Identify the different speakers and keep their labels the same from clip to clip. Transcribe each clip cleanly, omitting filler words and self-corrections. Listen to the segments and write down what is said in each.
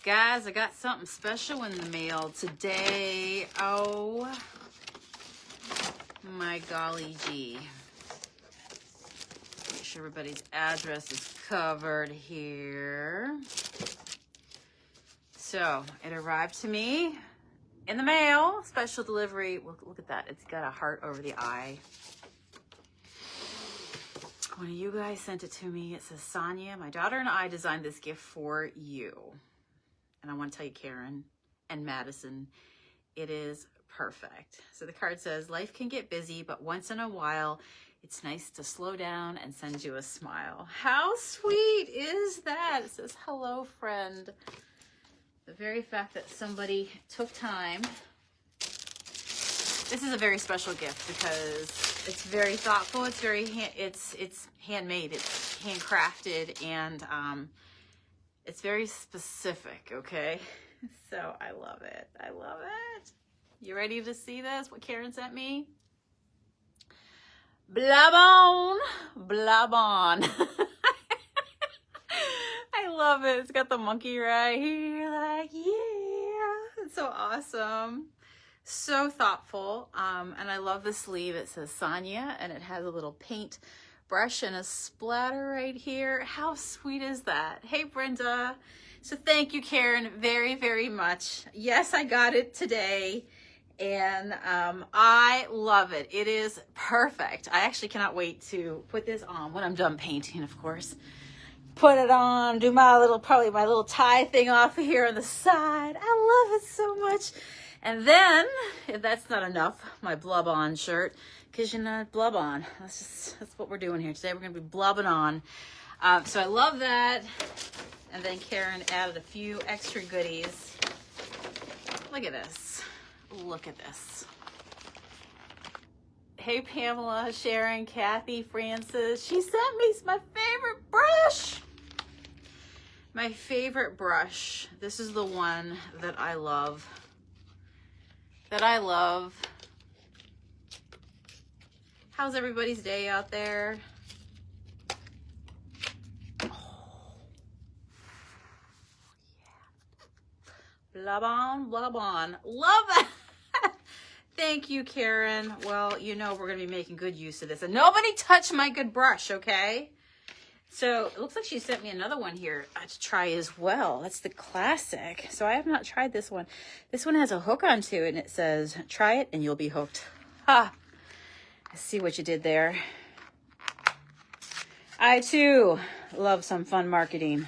Speaker 1: Guys, I got something special in the mail today. Oh my golly gee. Make sure everybody's address is covered here. So it arrived to me in the mail, special delivery. Look at that. It's got a heart over the eye. One of you guys sent it to me. It says, Sonia, my daughter and I designed this gift for you. And I want to tell you, Karen and Madison, it is perfect. So the card says, life can get busy, but once in a while, it's nice to slow down and send you a smile. How sweet is that? It says, hello, friend. The very fact that somebody took time. This is a very special gift because it's very thoughtful. It's very it's handmade. It's handcrafted, and it's very specific. Okay, so I love it. I love it. You ready to see this? What Karen sent me? Blab on, blab on. I love it. It's got the monkey right here. Like, yeah, it's so awesome. So thoughtful. And I love the sleeve. It says Sonia, and it has a little paint brush and a splatter right here. How sweet is that? Hey, Brenda. So thank you, Karen, very, very much. Yes, I got it today. And I love it. It is perfect. I actually cannot wait to put this on when I'm done painting, of course. Put it on, do my little, probably my little tie thing off here on the side. I love it so much. And then, if that's not enough, my blub on shirt, because you know, blub on. That's what we're doing here today. We're going to be blubbing on. So I love that. And then Karen added a few extra goodies. Look at this. Look at this. Hey, Pamela, Sharon, Kathy, Francis. She sent me my favorite brush. My favorite brush. This is the one that I love. How's everybody's day out there? Oh, yeah. Blub on, blub on. Love that. Thank you, Karen. Well, you know we're going to be making good use of this. And nobody touch my good brush, okay? So it looks like she sent me another one here to try as well. That's the classic. So I have not tried this one. This one has a hook onto it, and it says, try it and you'll be hooked. Ha! I see what you did there. I, too, love some fun marketing.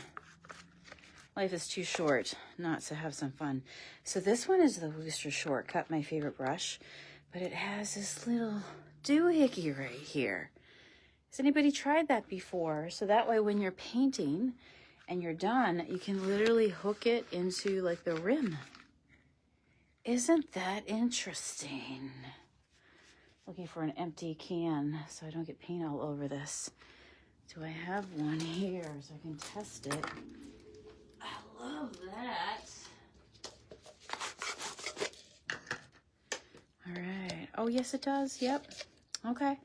Speaker 1: Life is too short not to have some fun. So this one is the Wooster Shortcut, my favorite brush. But it has this little doohickey right here. Has anybody tried that before? So that way when you're painting and you're done, you can literally hook it into like the rim. Isn't that interesting? Looking for an empty can so I don't get paint all over this. Do I have one here so I can test it? I love that. All right. Oh, yes, it does. Yep. Okay.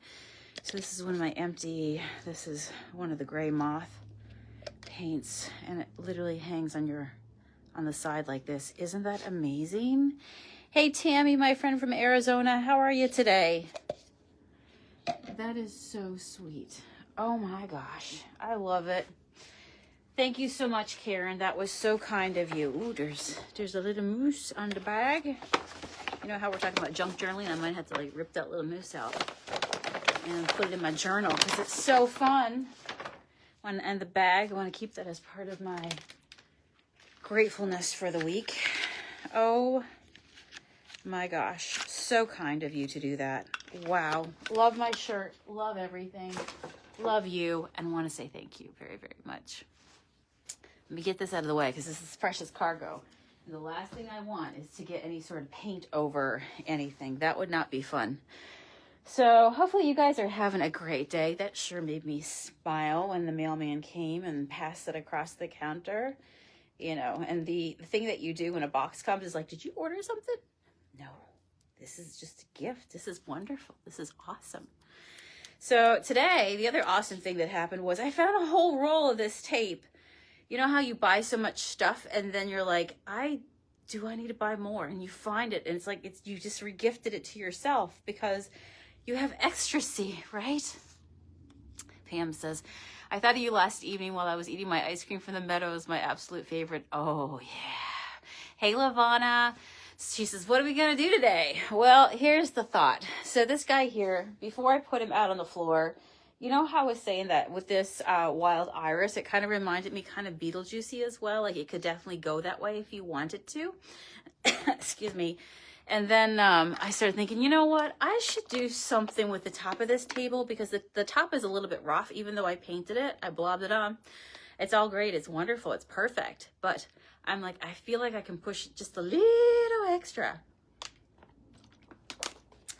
Speaker 1: So this is one of my empty, this is one of the gray moth paints, and it literally hangs on the side like this. Isn't that amazing? Hey, Tammy, my friend from Arizona, how are you today? That is so sweet. Oh my gosh, I love it. Thank you so much, Karen. That was so kind of you. Ooh, there's a little moose on the bag. You know how we're talking about junk journaling? I might have to like rip that little moose out and put it in my journal because it's so fun. And the bag, I want to keep that as part of my gratefulness for the week. Oh my gosh, so kind of you to do that. Wow, love my shirt, love everything, love you, and want to say thank you very, very much. Let me get this out of the way because this is precious cargo. And the last thing I want is to get any sort of paint over anything. That would not be fun. So hopefully you guys are having a great day. That sure made me smile when the mailman came and passed it across the counter. You know, and the thing that you do when a box comes is like, did you order something? No, this is just a gift. This is wonderful. This is awesome. So today, the other awesome thing that happened was I found a whole roll of this tape. You know how you buy so much stuff and then you're like, do I need to buy more? And you find it and it's like, you just regifted it to yourself because you have ecstasy, right? Pam says, I thought of you last evening while I was eating my ice cream from the Meadows, my absolute favorite. Oh, yeah. Hey, Lavana. She says, what are we going to do today? Well, here's the thought. So this guy here, before I put him out on the floor, you know how I was saying that with this wild iris, it kind of reminded me kind of Beetlejuice as well. Like it could definitely go that way if you wanted to. Excuse me. And then I started thinking, you know what? I should do something with the top of this table because the top is a little bit rough. Even though I painted it, I blobbed it on. It's all great. It's wonderful. It's perfect. But I'm like, I feel like I can push just a little extra.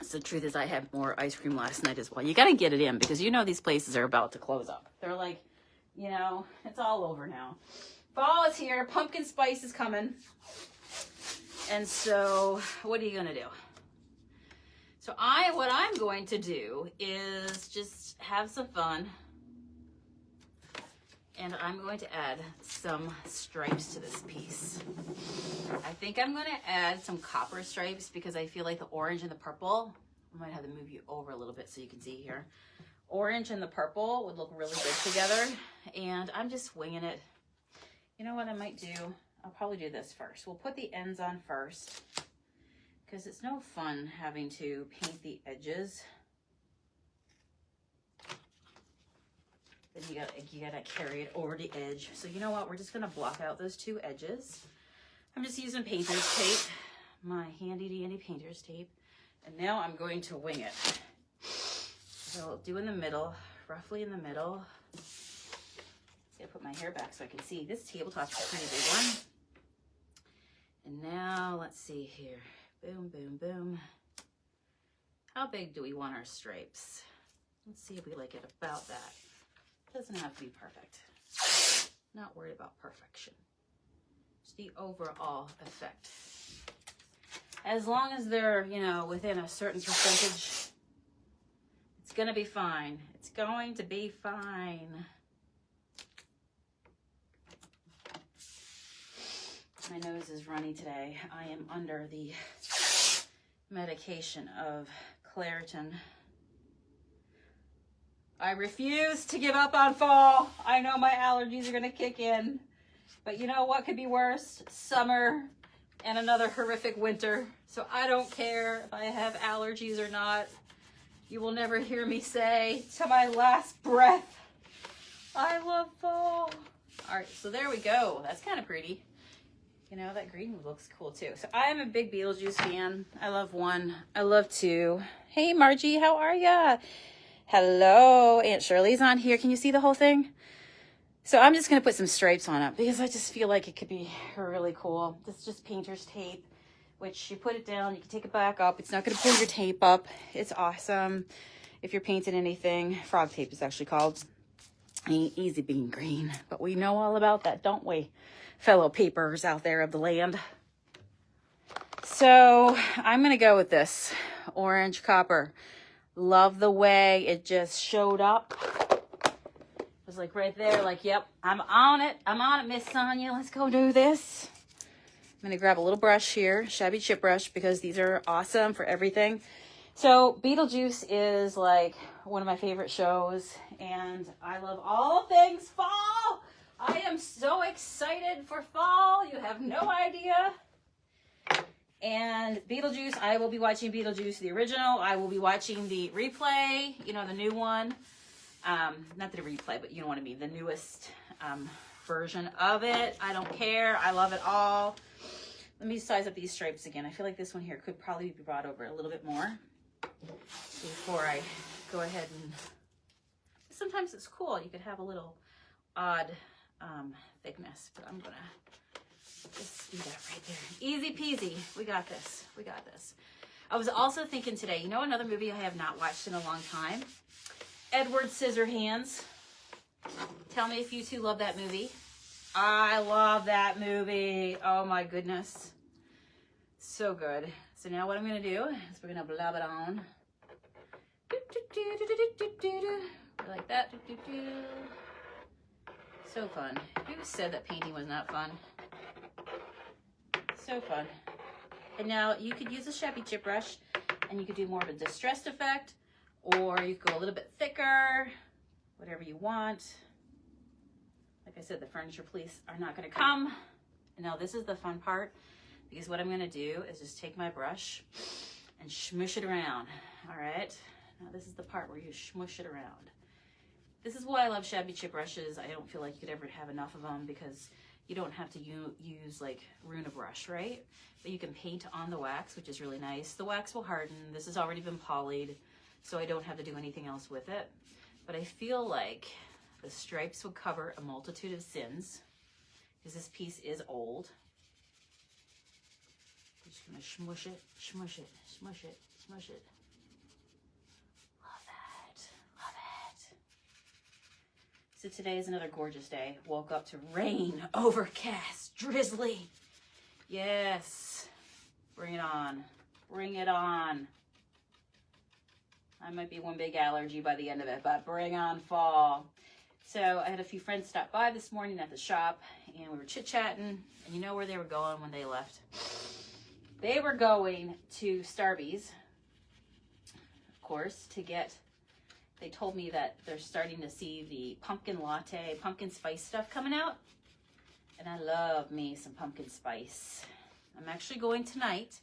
Speaker 1: So the truth is I had more ice cream last night as well. You got to get it in because you know these places are about to close up. They're like, you know, it's all over now. Fall is here. Pumpkin spice is coming. And so what are you going to do? So what I'm going to do is just have some fun. And I'm going to add some stripes to this piece. I think I'm going to add some copper stripes because I feel like the orange and the purple, I might have to move you over a little bit so you can see here. Orange and the purple would look really good together. And I'm just winging it. You know what I might do? I'll probably do this first. We'll put the ends on first because it's no fun having to paint the edges. Then you gotta carry it over the edge. So you know what? We're just gonna block out those two edges. I'm just using painter's tape, my handy dandy painter's tape. And now I'm going to wing it. So I'll do in the middle, roughly in the middle. Just gotta put my hair back so I can see. This tabletop's a pretty big one. And now let's see here. Boom, boom, boom. How big do we want our stripes? Let's see if we like it about that. Doesn't have to be perfect. Not worried about perfection. Just the overall effect. As long as they're, you know, within a certain percentage, it's going to be fine. It's going to be fine. My nose is runny today. I am under the medication of Claritin. I refuse to give up on fall. I know my allergies are going to kick in. But you know what could be worse? Summer and another horrific winter. So I don't care if I have allergies or not. You will never hear me say to my last breath, I love fall. All right, so there we go. That's kind of pretty. You know, that green looks cool too. So I am a big Beetlejuice fan. I love 1. I love 2. Hey, Margie, how are ya? Hello, Aunt Shirley's on here. Can you see the whole thing? So I'm just going to put some stripes on it because I just feel like it could be really cool. This is just painter's tape, which you put it down, you can take it back up. It's not going to pull your tape up. It's awesome. If you're painting anything, frog tape is actually called. Ain't easy being green, but we know all about that, don't we? Fellow papers out there of the land. So I'm going to go with this orange copper. Love the way it just showed up. It was like right there, like, yep, I'm on it. I'm on it, Miss Sonia. Let's go do this. I'm going to grab a little brush here, shabby chip brush, because these are awesome for everything. So Beetlejuice is like one of my favorite shows, and I love all things fall. I am so excited for fall. You have no idea. And Beetlejuice, I will be watching Beetlejuice, the original. I will be watching the replay, you know, the new one. Not the replay, but you know what I mean, the newest version of it. I don't care. I love it all. Let me size up these stripes again. I feel like this one here could probably be brought over a little bit more before I go ahead and... Sometimes it's cool. You could have a little odd thickness, but I'm going to just do that right there. Easy peasy. We got this. We got this. I was also thinking today, you know another movie I have not watched in a long time? Edward Scissorhands. Tell me if you two love that movie. I love that movie. Oh my goodness. So good. So now what I'm going to do is we're going to blob it on. Like that. So fun. Who said that painting was not fun? So fun. And now you could use a shabby chip brush and you could do more of a distressed effect, or you could go a little bit thicker, whatever you want. Like I said, the furniture police are not going to come. And now this is the fun part, because what I'm going to do is just take my brush and smush it around. All right. Now this is the part where you smush it around. This is why I love shabby chip brushes. I don't feel like you could ever have enough of them, because you don't have to use like ruin a brush, right? But you can paint on the wax, which is really nice. The wax will harden. This has already been polyed, so I don't have to do anything else with it. But I feel like the stripes would cover a multitude of sins, because this piece is old. I'm just gonna smush it, smush it, smush it, smush it. Love that, love it. So today is another gorgeous day. Woke up to rain, overcast, drizzly. Yes, bring it on, bring it on. I might be one big allergy by the end of it, but bring on fall. So I had a few friends stop by this morning at the shop, and we were chit-chatting, and you know where they were going when they left? They were going to Starbucks, of course, to get, they told me that they're starting to see the pumpkin latte, pumpkin spice stuff coming out, and I love me some pumpkin spice. I'm actually going tonight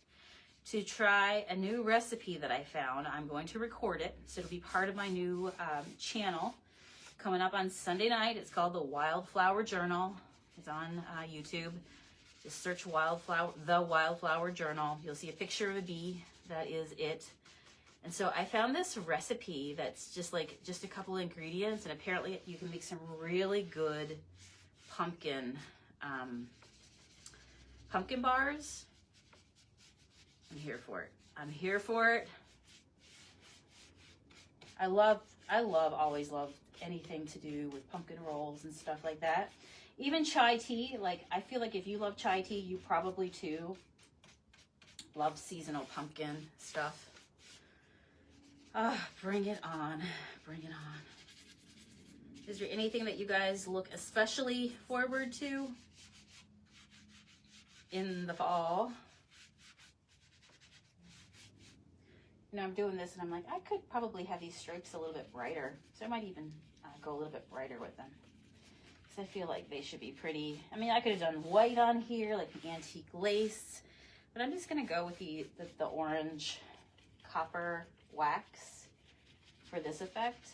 Speaker 1: to try a new recipe that I found. I'm going to record it, so it'll be part of my new channel coming up on Sunday night. It's called The Wildflower Journal. It's on YouTube. Just search The Wildflower Journal. You'll see a picture of a bee. That is it. And so I found this recipe that's just a couple of ingredients, and apparently you can make some really good pumpkin bars. I'm here for it. I'm here for it. Always love anything to do with pumpkin rolls and stuff like that. Even chai tea, like I feel like if you love chai tea, you probably too love seasonal pumpkin stuff. Bring it on, bring it on. Is there anything that you guys look especially forward to in the fall? You know, I'm doing this and I'm like, I could probably have these stripes a little bit brighter. So I might even go a little bit brighter with them, because I feel like they should be pretty. I mean, I could have done white on here, like the antique lace, but I'm just going to go with the orange copper wax for this effect,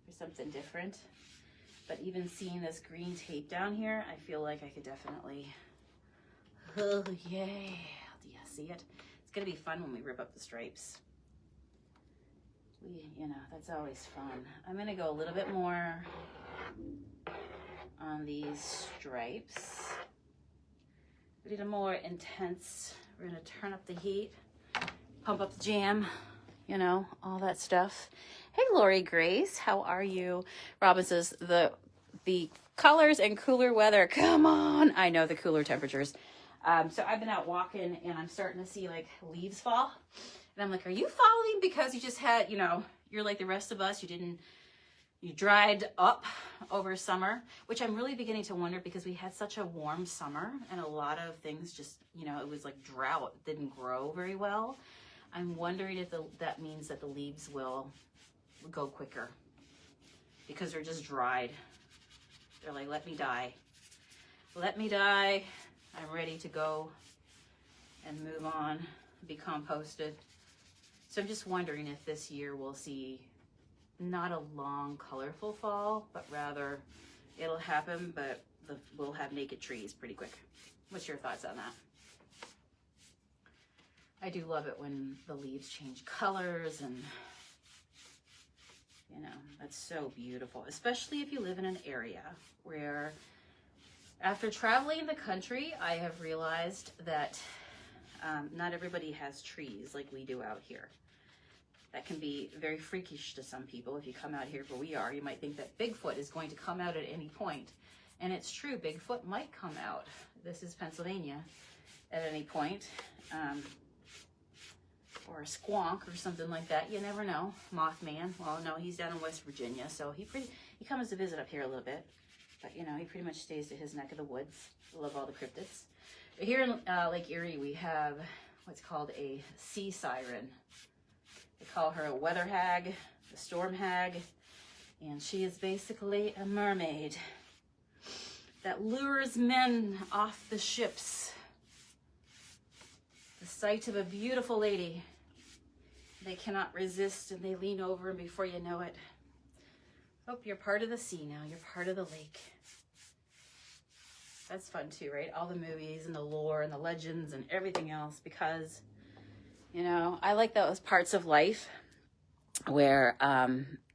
Speaker 1: for something different. But even seeing this green tape down here, I feel like I could definitely, oh yay. See it? It's gonna be fun when we rip up the stripes. You know, that's always fun. I'm gonna go a little bit more on these stripes. We need a more intense. We're gonna turn up the heat, pump up the jam, you know, all that stuff. Hey, Lori Grace, how are you? Robin says the colors and cooler weather. Come on, I know the cooler temperatures. So I've been out walking and I'm starting to see like leaves fall. And I'm like, are you falling because you just had, you know, you're like the rest of us, you dried up over summer, which I'm really beginning to wonder, because we had such a warm summer and a lot of things just, you know, it was like drought, didn't grow very well. I'm wondering if that means that the leaves will go quicker because they're just dried. They're like, let me die. Let me die. I'm ready to go and move on, be composted. So I'm just wondering if this year we'll see not a long, colorful fall, but rather it'll happen, but we'll have naked trees pretty quick. What's your thoughts on that? I do love it when the leaves change colors, and you know, that's so beautiful, especially if you live in an area where, after traveling the country, I have realized that not everybody has trees like we do out here. That can be very freakish to some people. If you come out here where we are, you might think that Bigfoot is going to come out at any point. And it's true, Bigfoot might come out. This is Pennsylvania at any point. Or a squonk or something like that. You never know. Mothman. Well, no, he's down in West Virginia, so He comes to visit up here a little bit, but you know, he pretty much stays to his neck of the woods. Love all the cryptids. But here in Lake Erie, we have what's called a sea siren. They call her a weather hag, a storm hag, and she is basically a mermaid that lures men off the ships. The sight of a beautiful lady, they cannot resist, and they lean over, and before you know it, oh, you're part of the sea now. You're part of the lake. That's fun too, right? All the movies and the lore and the legends and everything else, because, you know, I like those parts of life where,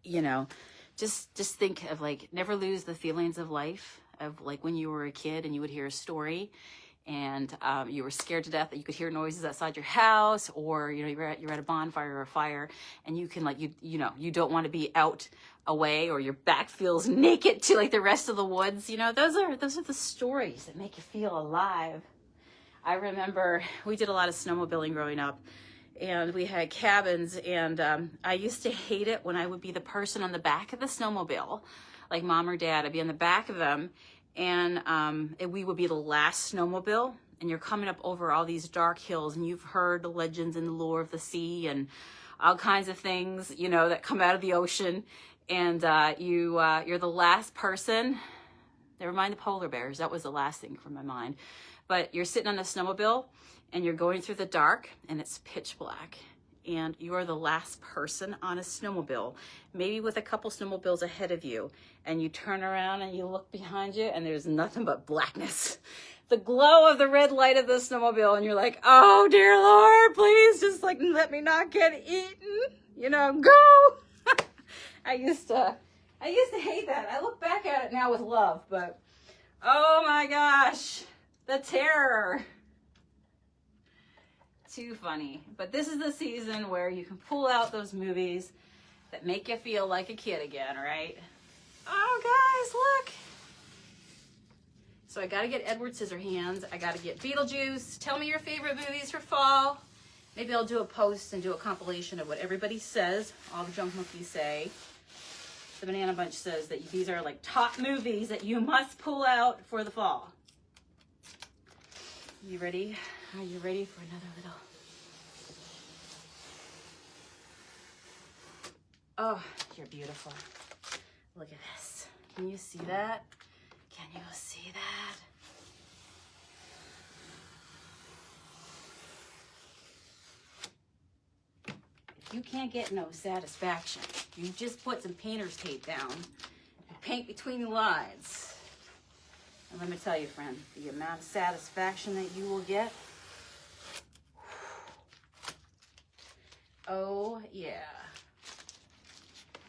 Speaker 1: you know, just think of like, never lose the feelings of life, of like when you were a kid and you would hear a story and you were scared to death that you could hear noises outside your house, or you know, you're at a bonfire or a fire, and you can like you know, you don't want to be out away, or your back feels naked to like the rest of the woods. You know, those are the stories that make you feel alive. I remember we did a lot of snowmobiling growing up, and we had cabins, and I used to hate it when I would be the person on the back of the snowmobile, like mom or dad. I'd be on the back of them, and we would be the last snowmobile, and you're coming up over all these dark hills, and you've heard the legends and the lore of the sea and all kinds of things, you know, that come out of the ocean, and you're the last person. Never mind the polar bears, that was the last thing from my mind. But you're sitting on a snowmobile, and you're going through the dark, and it's pitch black, and you are the last person on a snowmobile, maybe with a couple snowmobiles ahead of you, and you turn around and you look behind you, and there's nothing but blackness. The glow of the red light of the snowmobile, and you're like, oh dear Lord, please just like let me not get eaten, you know, go. I used to hate that. I look back at it now with love, but oh my gosh, the terror. Too funny. But this is the season where you can pull out those movies that make you feel like a kid again, right? Oh guys, look. So I gotta get Edward Scissorhands. I gotta get Beetlejuice. Tell me your favorite movies for fall. Maybe I'll do a post and do a compilation of what everybody says, all the junk monkeys say. The Banana Bunch says that these are like top movies that you must pull out for the fall. You ready? Are you ready for another little? Oh, you're beautiful. Look at this. Can you see that? Can you see that? If you can't get no satisfaction, you just put some painter's tape down and paint between the lines. And let me tell you, friend, the amount of satisfaction that you will get. Oh, yeah.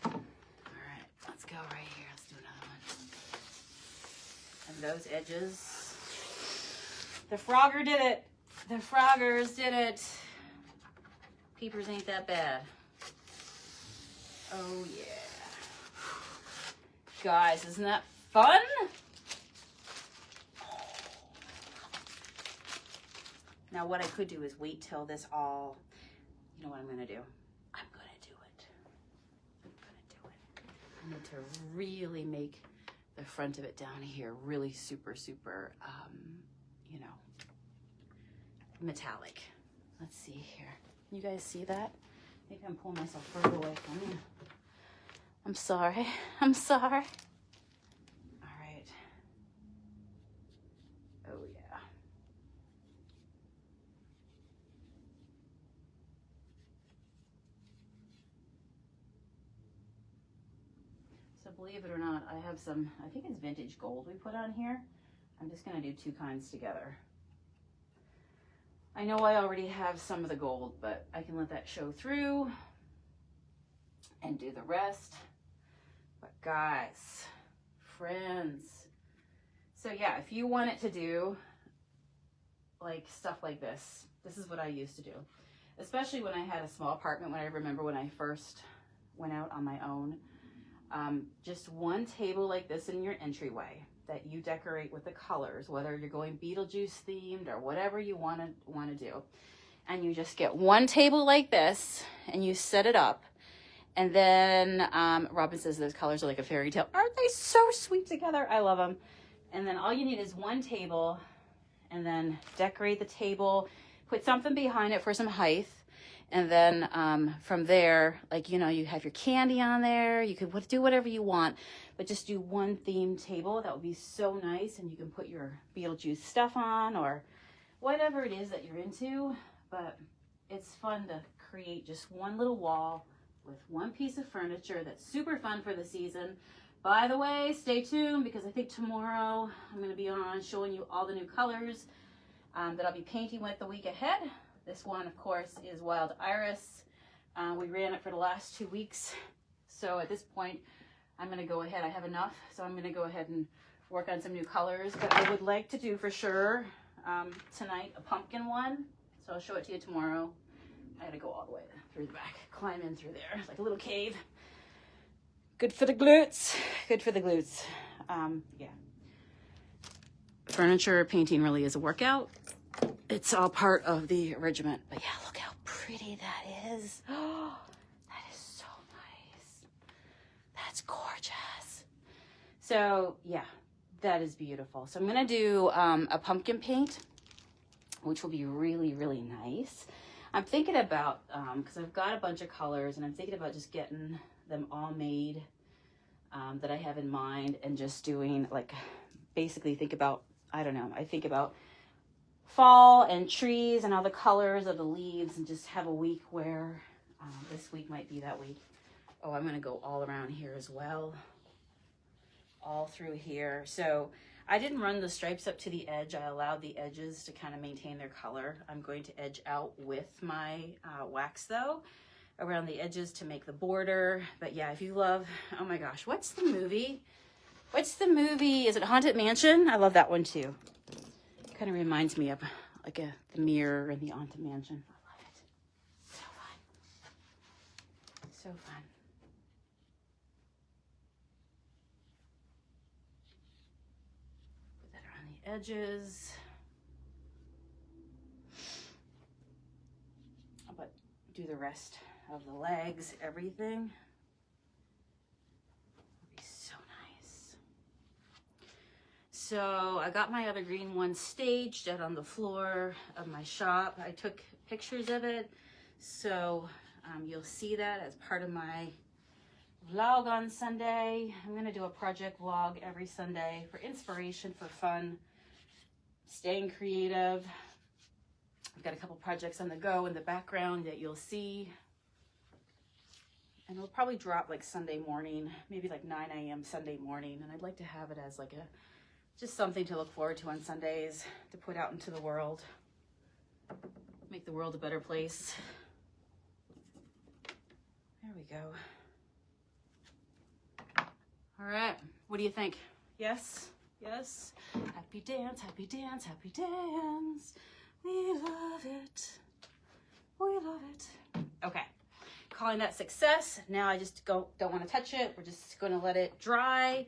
Speaker 1: All right, let's go right here. Let's do another one. And those edges. The Frogger did it. The Froggers did it. Peepers ain't that bad. Oh, yeah. Guys, isn't that fun? Now, what I could do is wait till this all, you know what I'm going to do? I'm going to do it. I'm going to do it. I need to really make the front of it down here really super, super, you know, metallic. Let's see here. You guys see that? Maybe I'm pulling myself further away from you. I'm sorry. I'm sorry. All right. Oh, yeah. So believe it or not, I have some, I think it's vintage gold we put on here. I'm just going to do two kinds together. I know I already have some of the gold, but I can let that show through and do the rest. But guys, friends, so yeah, if you want it to do like stuff like this, this is what I used to do, especially when I had a small apartment. When I remember when I first went out on my own, just one table like this in your entryway that you decorate with the colors, whether you're going Beetlejuice themed or whatever you want to do. And you just get one table like this and you set it up And then Robin says those colors are like a fairy tale. Aren't they so sweet together? I love them. And then all you need is one table, and then decorate the table, put something behind it for some height. And then from there, like, you know, you have your candy on there. You could do whatever you want, but just do one themed table. That would be so nice. And you can put your Beetlejuice stuff on or whatever it is that you're into. But it's fun to create just one little wall with one piece of furniture that's super fun for the season. By the way, stay tuned because I think tomorrow I'm going to be on showing you all the new colors that I'll be painting with the week ahead. This one, of course, is Wild Iris. We ran it for the last 2 weeks. So at this point, I'm going to go ahead. I have enough. So I'm going to go ahead and work on some new colors. But I would like to do for sure tonight a pumpkin one. So I'll show it to you tomorrow. I got to go all the way through the back. Climb in through there like a little cave. Good for the glutes. Good for the glutes. Yeah. Furniture painting really is a workout. It's all part of the regiment. But yeah, look how pretty that is. Oh, that is so nice. That's gorgeous. So yeah, that is beautiful. So I'm going to do a pumpkin paint, which will be really, really nice. I'm thinking about, because I've got a bunch of colors, and I'm thinking about just getting them all made that I have in mind and just doing, like, basically think about, I don't know, I think about fall and trees and all the colors of the leaves and just have a week where this week might be that week. Oh, I'm going to go all around here as well. All through here. So I didn't run the stripes up to the edge. I allowed the edges to kind of maintain their color. I'm going to edge out with my wax though, around the edges to make the border. But yeah, if you love, oh my gosh, what's the movie? What's the movie? Is it Haunted Mansion? I love that one too. Kind of reminds me of like the mirror and the Haunted Mansion. I love it. So fun. So fun. Put that around the edges. But do the rest of the legs, everything. So I got my other green one staged out on the floor of my shop. I took pictures of it. So you'll see that as part of my vlog on Sunday. I'm going to do a project vlog every Sunday for inspiration, for fun, staying creative. I've got a couple projects on the go in the background that you'll see. And it'll probably drop like Sunday morning, maybe like 9 a.m. Sunday morning. And I'd like to have it as like just something to look forward to on Sundays, to put out into the world, make the world a better place. There we go. All right, what do you think? Yes, yes. Happy dance, happy dance, happy dance. We love it. We love it. Okay, calling that success. Now I just don't want to touch it. We're just going to let it dry.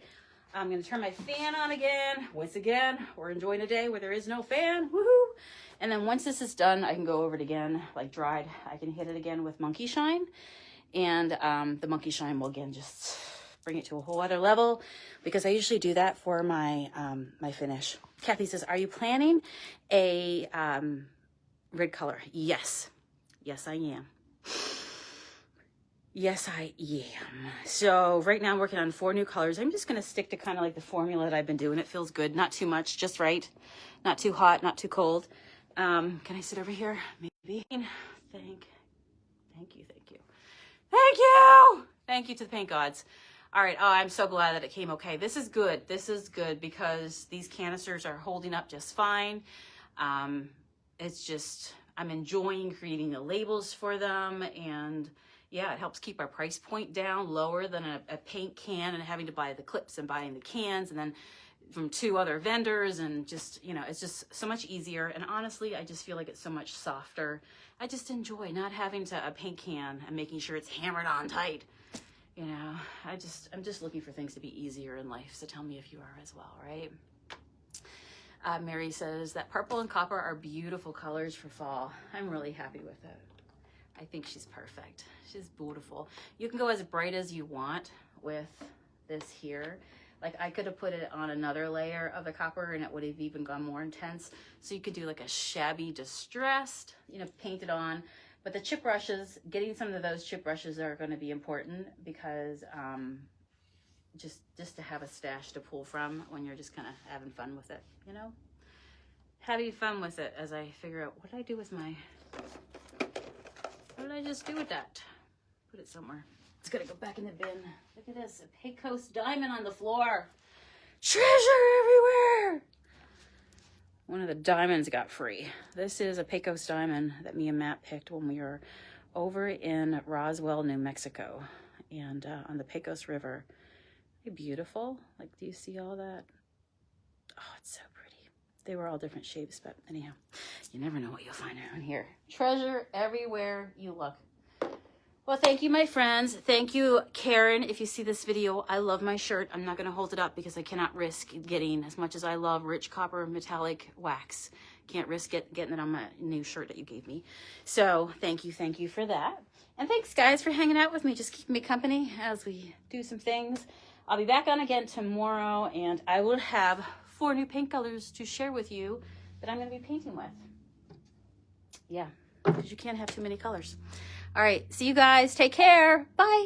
Speaker 1: I'm going to turn my fan on again. Once again, we're enjoying a day where there is no fan. Woohoo! And then once this is done, I can go over it again, like dried. I can hit it again with Monkey Shine. And the Monkey Shine will, again, just bring it to a whole other level, because I usually do that for my my finish. Kathy says, are you planning a red color? Yes. Yes, I am. Yes, I am. So right now I'm working on 4 new colors. I'm just going to stick to kind of like the formula that I've been doing. It feels good. Not too much, just right. Not too hot, not too cold. Can I sit over here? Maybe. Thank you. Thank you. Thank you. Thank you to the paint gods. All right. Oh, I'm so glad that it came okay. This is good. This is good because these canisters are holding up just fine. It's just, I'm enjoying creating the labels for them, and yeah, it helps keep our price point down lower than a paint can and having to buy the clips and buying the cans and then from 2 other vendors, and just, you know, it's just so much easier. And honestly, I just feel like it's so much softer. I just enjoy not having to a paint can and making sure it's hammered on tight. You know, I'm just looking for things to be easier in life. So tell me if you are as well, right? Mary says that purple and copper are beautiful colors for fall. I'm really happy with it. I think she's perfect. She's beautiful. You can go as bright as you want with this here. Like I could have put it on another layer of the copper and it would have even gone more intense. So you could do like a shabby distressed, you know, paint it on. But the chip brushes, getting some of those chip brushes are going to be important because just to have a stash to pull from when you're just kind of having fun with it, you know? Having fun with it as I figure out what did I do with my, what did I just do with that? Put it somewhere. It's gonna go back in the bin. Look at this, a Pecos diamond on the floor. Treasure everywhere! One of the diamonds got free. This is a Pecos diamond that me and Matt picked when we were over in Roswell, New Mexico, and on the Pecos River. Beautiful. Like, do you see all that? Oh, it's so pretty. They were all different shapes, but anyhow, you never know what you'll find around here. Treasure everywhere you look. Well, thank you, my friends. Thank you, Karen. If you see this video, I love my shirt. I'm not going to hold it up because I cannot risk getting, as much as I love rich copper metallic wax, can't risk getting it on my new shirt that you gave me. So thank you for that. And thanks, guys, for hanging out with me. Just keeping me company as we do some things. I'll be back on again tomorrow, and I will have 4 new paint colors to share with you that I'm going to be painting with. Yeah, because you can't have too many colors. All right, see you guys. Take care. Bye.